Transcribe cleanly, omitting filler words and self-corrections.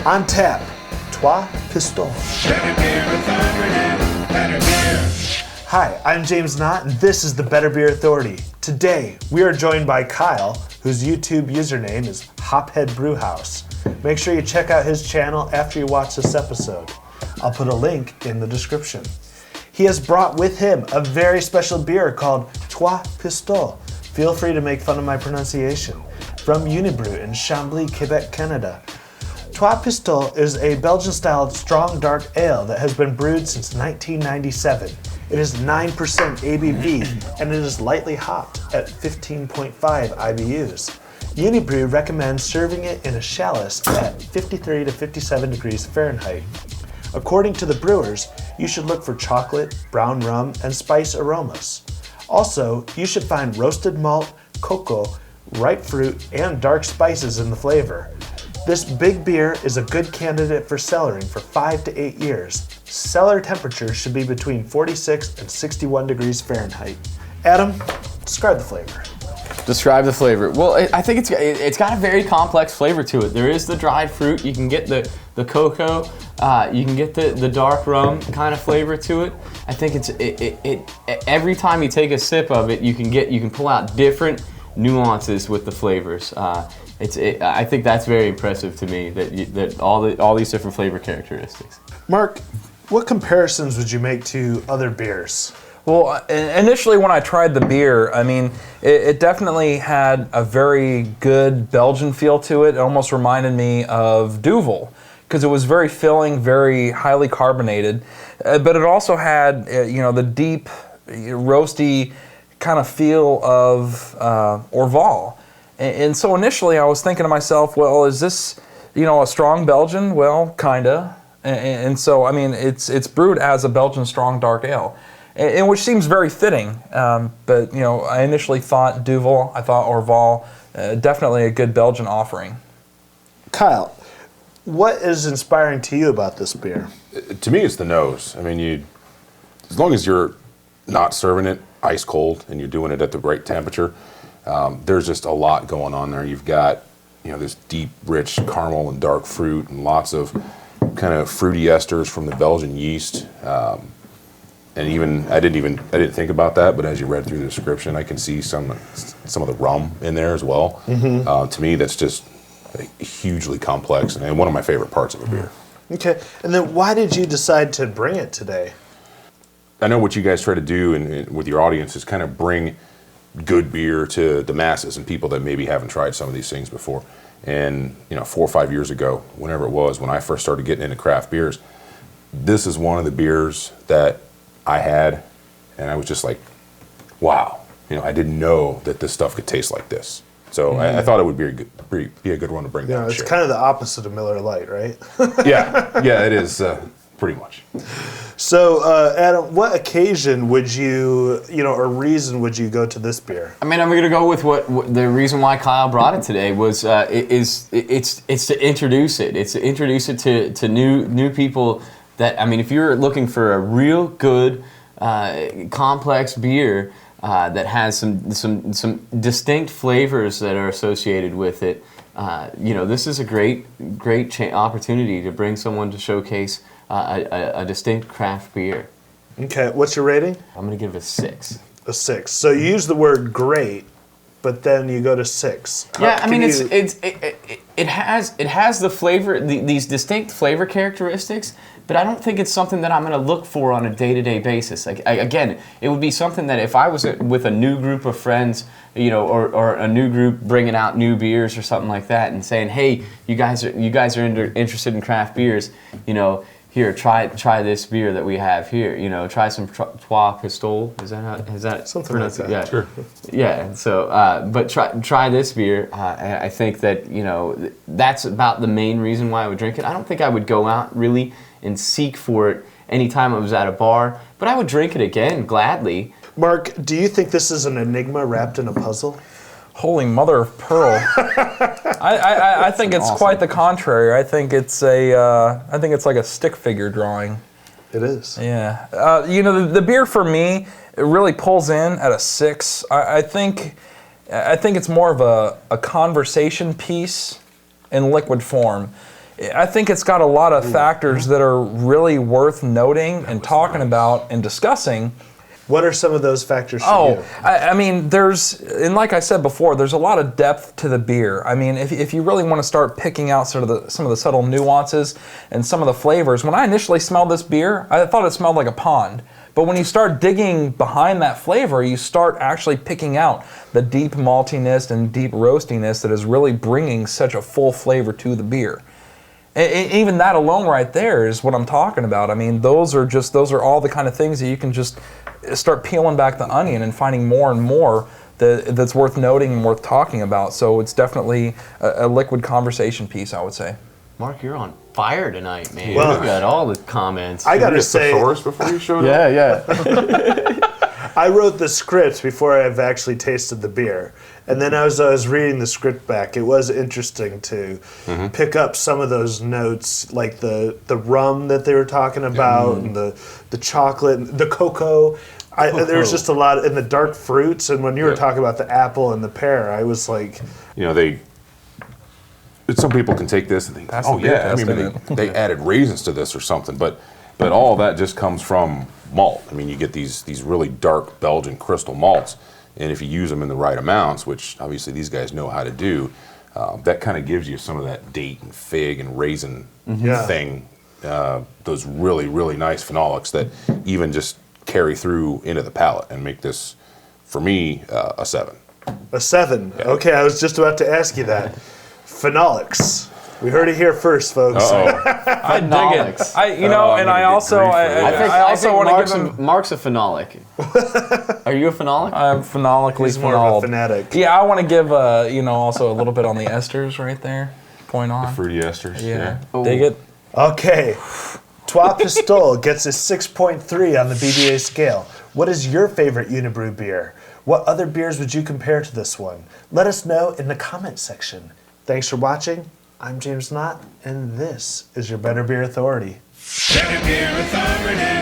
On tap, Trois Pistoles. Hi, I'm James Knott, and this is the Better Beer Authority. Today, we are joined by Kyle, whose YouTube username is hophedbrewhaus. Make sure you check out his channel after you watch this episode. I'll put a link in the description. He has brought with him a very special beer called Trois Pistoles. Feel free to make fun of my pronunciation. From Unibroue in Chambly, Quebec, Canada. Trois Pistoles is a Belgian-style strong dark ale that has been brewed since 1997. It is 9% ABV and it is lightly hopped at 15.5 IBUs. Unibroue recommends serving it in a chalice at 53 to 57 degrees Fahrenheit. According to the brewers, you should look for chocolate, brown rum, and spice aromas. Also, you should find roasted malt, cocoa, ripe fruit, and dark spices in the flavor. This big beer is a good candidate for cellaring for 5 to 8 years. Cellar temperature should be between 46 and 61 degrees Fahrenheit. Adam, describe the flavor. Describe the flavor. Well, I think it's got a very complex flavor to it. There is the dried fruit. You can get the cocoa. You can get the dark rum kind of flavor to it. I think it every time you take a sip of it, you can pull out different nuances with the flavors. I think that's very impressive to me that all these different flavor characteristics. Mark, what comparisons would you make to other beers? Well, initially when I tried the beer, I mean, it definitely had a very good Belgian feel to it. It almost reminded me of Duvel because it was very filling, very highly carbonated, but it also had the deep, roasty kind of feel of Orval. And so initially I was thinking to myself, well, is this, a strong Belgian? Well, kinda. And so, I mean, it's brewed as a Belgian strong dark ale, and which seems very fitting. But, I initially thought Duvel, I thought Orval, definitely a good Belgian offering. Kyle, what is inspiring to you about this beer? To me, it's the nose. I mean, as long as you're not serving it ice cold and you're doing it at the right temperature, there's just a lot going on there. You've got, this deep, rich caramel and dark fruit and lots of kind of fruity esters from the Belgian yeast. And even I didn't think about that, but as you read through the description, I can see some of the rum in there as well. Mm-hmm. To me, that's just hugely complex and one of my favorite parts of a beer. Okay, and then why did you decide to bring it today? I know what you guys try to do with your audience is kind of bring good beer to the masses and people that maybe haven't tried some of these things before. And 4 or 5 years ago, whenever it was, when I first started getting into craft beers, this is one of the beers that I had, and I was just like, wow, I didn't know that this stuff could taste like this. So I thought it would be a good one to bring down. It's kind of the opposite of Miller Lite, right? yeah, it is pretty much. So, Adam, what occasion would you, or reason would you go to this beer? I mean, I'm going to go with what the reason why Kyle brought it today was it's to introduce it. It's to introduce it to new people. That, I mean, if you're looking for a real good complex beer that has some distinct flavors that are associated with it, this is a great opportunity to bring someone to showcase a distinct craft beer. Okay, what's your rating? I'm going to give it a 6. A 6. So you use the word great, but then you go to 6. Yeah, I mean, it has the flavor, these distinct flavor characteristics, but I don't think it's something that I'm going to look for on a day-to-day basis. Again, it would be something that if I was with a new group of friends, or a new group bringing out new beers or something like that, and saying, "Hey, you guys are interested in craft beers, here, try this beer that we have here. Try some Trois Pistoles. Is that something like that? Yeah, sure. Yeah. So, but try this beer. I think that that's about the main reason why I would drink it. I don't think I would go out really and seek for it anytime I was at a bar, but I would drink it again gladly. Mark, do you think this is an enigma wrapped in a puzzle? Holy mother of pearl! I think it's awesome. Quite the contrary. I think it's like a stick figure drawing. It is. Yeah. The beer for me, it really pulls in at a 6. I think it's more of a conversation piece in liquid form. I think it's got a lot of factors that are really worth noting and talking about and discussing. What are some of those factors for you? I mean, and like I said before, there's a lot of depth to the beer. I mean, if you really want to start picking out some of the subtle nuances and some of the flavors, when I initially smelled this beer, I thought it smelled like a pond. But when you start digging behind that flavor, you start actually picking out the deep maltiness and deep roastiness that is really bringing such a full flavor to the beer. Even that alone right there is what I'm talking about. I mean, those are all the kind of things that you can just start peeling back the onion and finding more and more that's worth noting and worth talking about. So it's definitely a liquid conversation piece, I would say. Mark, you're on fire tonight, man. Well, You got all the comments. I gotta You say, thesaurus before you showed up? Yeah. I wrote the script before I've actually tasted the beer. And then as I was reading the script back, it was interesting to pick up some of those notes, like the rum that they were talking about, and the chocolate, the cocoa. There was just a lot, and the dark fruits. And when you were talking about the apple and the pear, I was like... Some people can take this and think, That's oh the beer yeah, I test, mean, isn't it? they added raisins to this or something, but all that just comes from malt. I mean, you get these really dark Belgian crystal malts, and if you use them in the right amounts, which obviously these guys know how to do, that kind of gives you some of that date and fig and raisin thing. Those really, really nice phenolics that even just carry through into the palate and make this, for me, a 7. A 7. Yeah. Okay, I was just about to ask you that. Phenolics. We heard it here first, folks. I dig it. I also want to give him. Mark's a phenolic. Are you a phenolic? I'm phenolically He's more of a phenoled. fanatic. Yeah, I want to give also a little bit on the esters right there. Point on. Fruity esters. Yeah. Dig it. Okay. Trois Pistoles gets a 6.3 on the BBA scale. What is your favorite Unibroue beer? What other beers would you compare to this one? Let us know in the comment section. Thanks for watching. I'm James Knott, and this is your Better Beer Authority. Better Beer Authority.